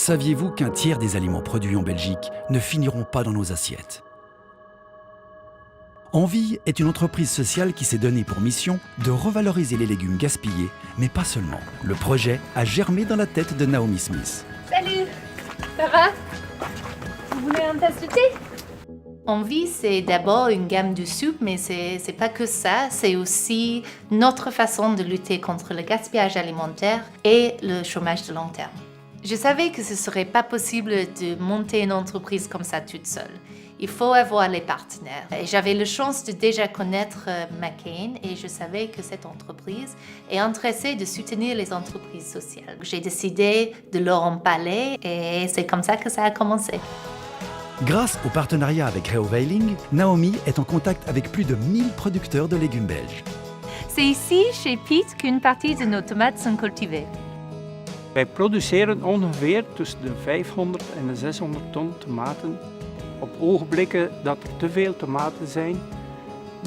Saviez-vous qu'un tiers des aliments produits en Belgique ne finiront pas dans nos assiettes? Envie est une entreprise sociale qui s'est donnée pour mission de revaloriser les légumes gaspillés, mais pas seulement. Le projet a germé dans la tête de Naomi Smith. Salut, ça va? Vous voulez un tasse de thé? Envie, c'est d'abord une gamme de soupe, mais c'est pas que ça. C'est aussi notre façon de lutter contre le gaspillage alimentaire et le chômage de long terme. Je savais que ce serait pas possible de monter une entreprise comme ça toute seule. Il faut avoir les partenaires. Et j'avais la chance de déjà connaître McCain et je savais que cette entreprise est intéressée de soutenir les entreprises sociales. J'ai décidé de leur en parler et c'est comme ça que ça a commencé. Grâce au partenariat avec Reoveiling, Naomi est en contact avec plus de 1000 producteurs de légumes belges. C'est ici, chez Piet, qu'une partie de nos tomates sont cultivées. Wij produceren ongeveer tussen de 500 en de 600 ton tomaten. Op ogenblikken dat er te veel tomaten zijn,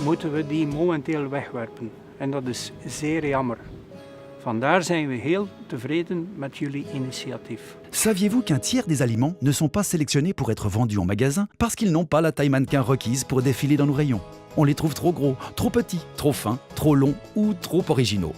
moeten we die momenteel wegwerpen. En dat is zeer jammer. Vandaar zijn we heel tevreden met jullie initiatief. Saviez-vous qu'un tiers des aliments ne sont pas sélectionnés pour être vendus en magasin parce qu'ils n'ont pas la taille mannequin requise pour défiler dans nos rayons? On les trouve trop gros, trop petits, trop fins, trop longs ou trop originaux.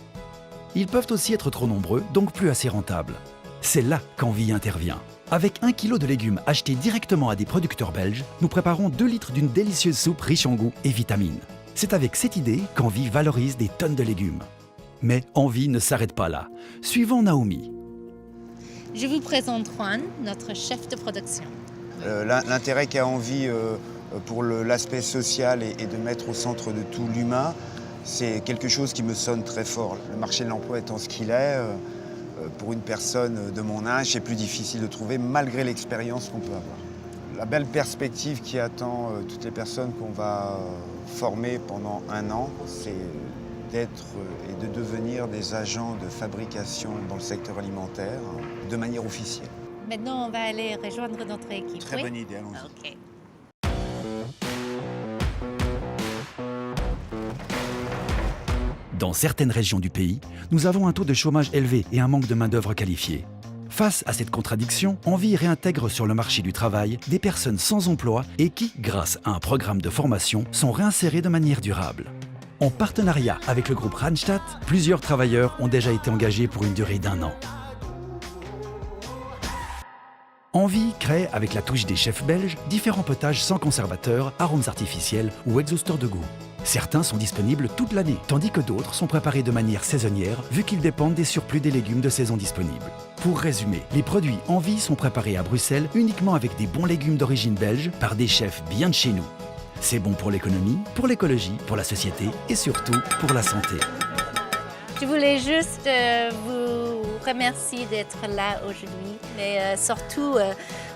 Ils peuvent aussi être trop nombreux, donc plus assez rentables. C'est là qu'Envie intervient. Avec 1 kg de légumes achetés directement à des producteurs belges, nous préparons 2 litres d'une délicieuse soupe riche en goût et vitamines. C'est avec cette idée qu'Envie valorise des tonnes de légumes. Mais Envie ne s'arrête pas là. Suivons Naomi. Je vous présente Juan, notre chef de production. L'intérêt qu'a Envie pour l'aspect social et de mettre au centre de tout l'humain, c'est quelque chose qui me sonne très fort. Le marché de l'emploi étant ce qu'il est, pour une personne de mon âge, c'est plus difficile de trouver malgré l'expérience qu'on peut avoir. La belle perspective qui attend toutes les personnes qu'on va former pendant 1 an, c'est d'être et de devenir des agents de fabrication dans le secteur alimentaire de manière officielle. Maintenant, on va aller rejoindre notre équipe. Très bonne idée, allons-y. Ok. Dans certaines régions du pays, nous avons un taux de chômage élevé et un manque de main-d'œuvre qualifiée. Face à cette contradiction, Envie réintègre sur le marché du travail des personnes sans emploi et qui, grâce à un programme de formation, sont réinsérées de manière durable. En partenariat avec le groupe Randstad, plusieurs travailleurs ont déjà été engagés pour une durée d'1 an. Envie crée, avec la touche des chefs belges, différents potages sans conservateurs, arômes artificiels ou exhausteurs de goût. Certains sont disponibles toute l'année, tandis que d'autres sont préparés de manière saisonnière, vu qu'ils dépendent des surplus des légumes de saison disponibles. Pour résumer, les produits Envie sont préparés à Bruxelles uniquement avec des bons légumes d'origine belge par des chefs bien de chez nous. C'est bon pour l'économie, pour l'écologie, pour la société et surtout pour la santé. Je voulais juste vous remercier d'être là aujourd'hui, mais surtout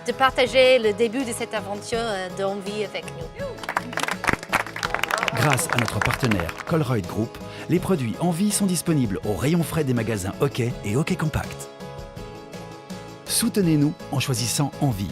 de partager le début de cette aventure d'Envie avec nous. Grâce à notre partenaire Colruyt Group, les produits Envie sont disponibles au rayon frais des magasins Hockey et Hockey Compact. Soutenez-nous en choisissant Envie.